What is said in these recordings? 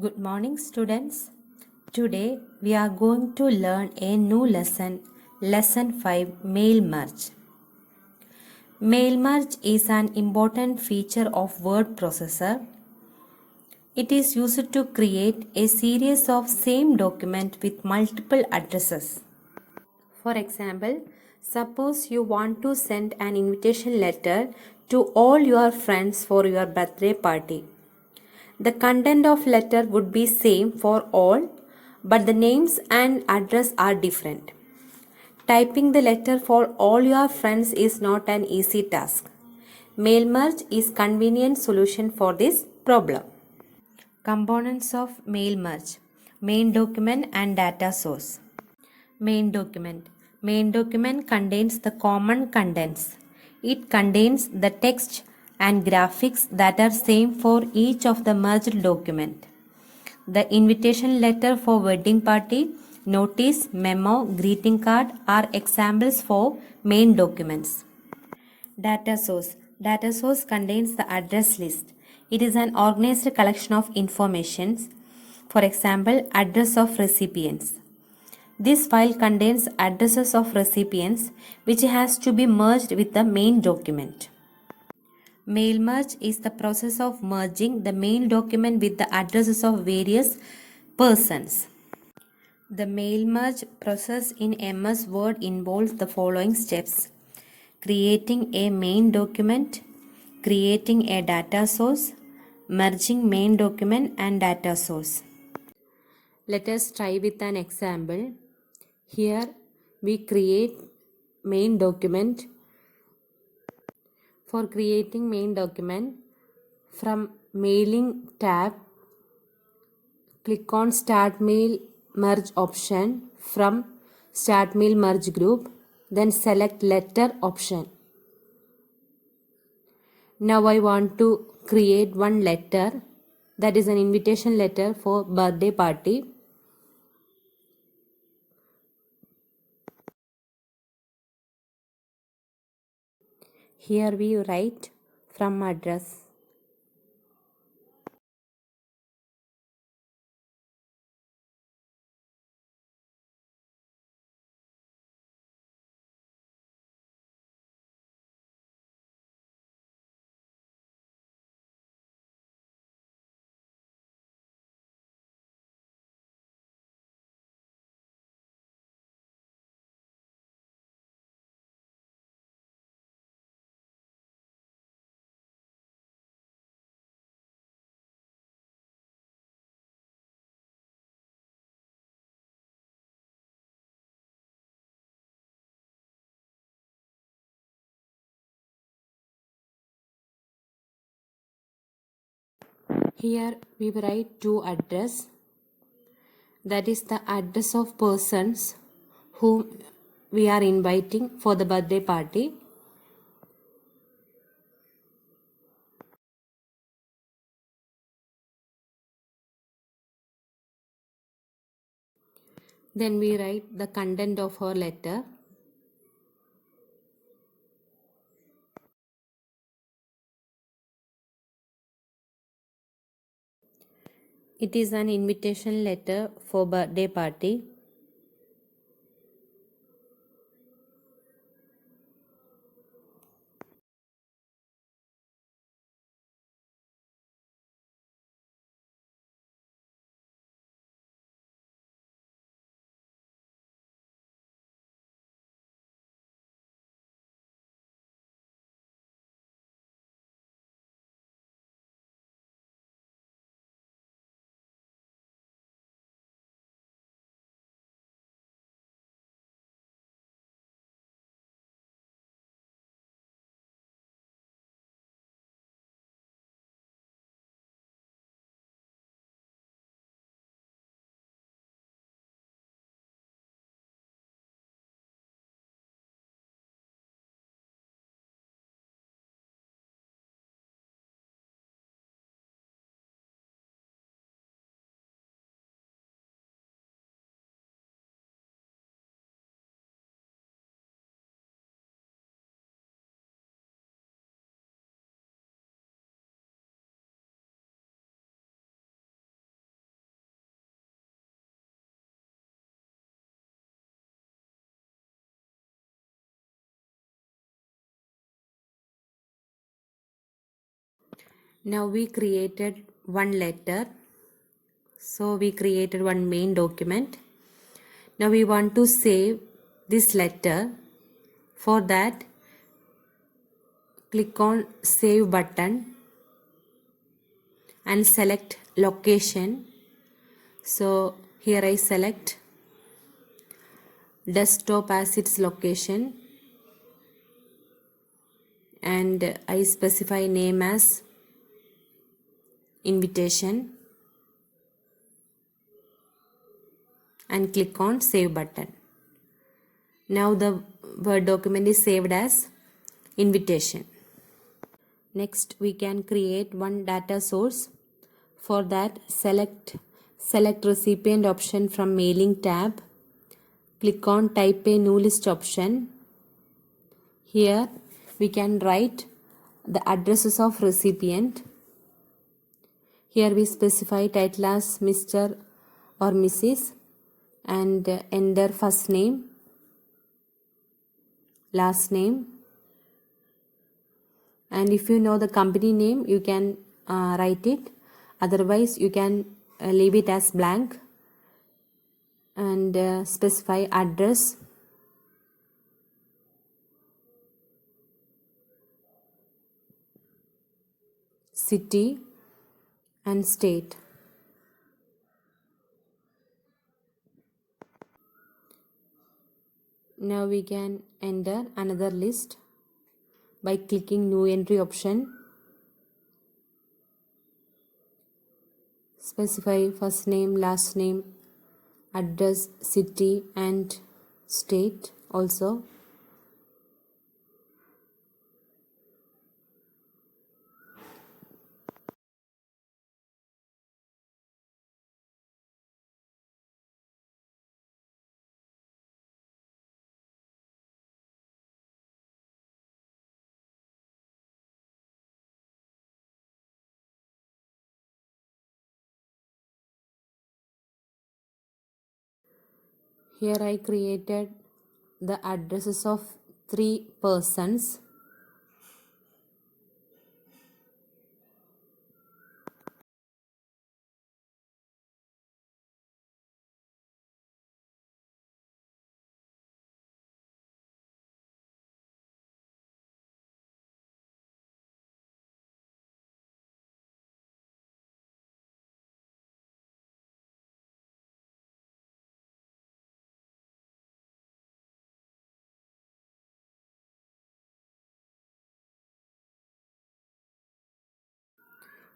Good morning, students. Today we are going to learn a new lesson, Lesson 5 Mail Merge. Mail merge is an important feature of word processor. It is used to create a series of same document with multiple addresses. For example, suppose you want to send an invitation letter to all your friends for your birthday party. The content of letter would be same for all, but the names and address are different. Typing the letter for all your friends is not an easy task. Mail merge is convenient solution for this problem. Components of mail merge: main document and data source. Main document. Main document contains the common contents. It contains the text and graphics that are same for each of the merged document. The invitation letter for wedding party, notice, memo, greeting card are examples for main documents. Data source. Data source contains the address list. It is an organized collection of informations. For example, address of recipients. This file contains addresses of recipients which has to be merged with the main document. Mail merge is the process of merging the main document with the addresses of various persons. The mail merge process in MS Word involves the following steps: creating a main document, creating a data source, merging main document and data source. Let us try with an example. Here we create main document. For creating main document, from mailing tab, click on start mail merge option from start mail merge group, then select letter option. Now I want to create one letter, that is an invitation letter for birthday party. Here we write from address. Here we write to address, that is the address of persons whom we are inviting for the birthday party. Then we write the content of our letter. It is an invitation letter for birthday party. Now we created one letter. So we created one main document. Now we want to save this letter. For that, click on Save button and select location. So here I select desktop as its location and I specify name as invitation and click on Save button. Now the Word document is saved as invitation. Next we can create one data source. For that, select recipient option from mailing tab. Click on type a new list option. Here we can write the addresses of recipient. Here we specify title as Mr. or Mrs. and enter first name, last name, and if you know the company name you can write it, otherwise you can leave it as blank, and specify address, city and state. Now we can enter another list by clicking new entry option. Specify first name, last name, address, city and state also. Here I created the addresses of 3 persons.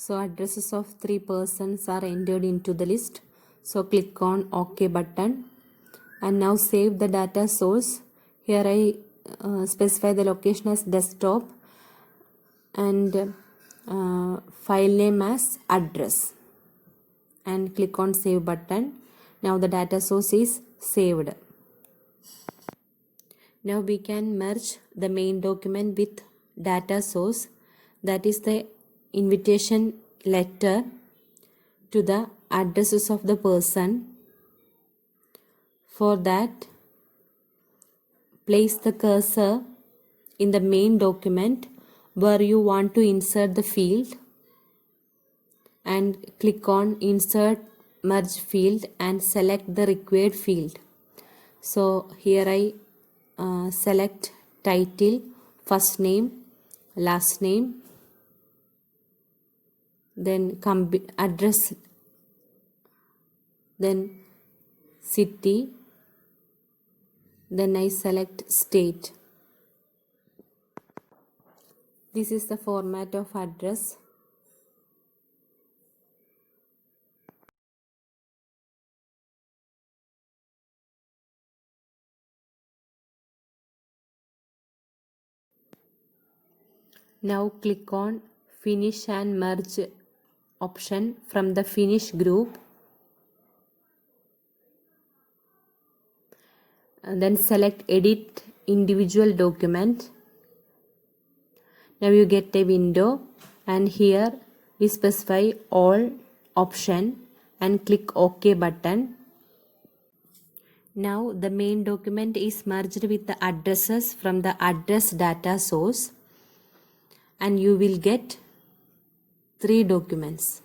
So addresses of 3 persons are entered into the list. So click on OK button and now save the data source. Here I specify the location as desktop and file name as address and click on save button. Now the data source is saved. Now we can merge the main document with data source, that is the invitation letter, to the addresses of the person. For that, place the cursor in the main document where you want to insert the field and click on insert merge field and select the required field. So here I select title, first name, last name, then address, then city, then I select state. This is the format of address. Now click on finish and merge option from the finish group. And then select edit individual document. Now you get a window and here we specify all option and click OK button. Now the main document is merged with the addresses from the address data source and you will get 3 documents.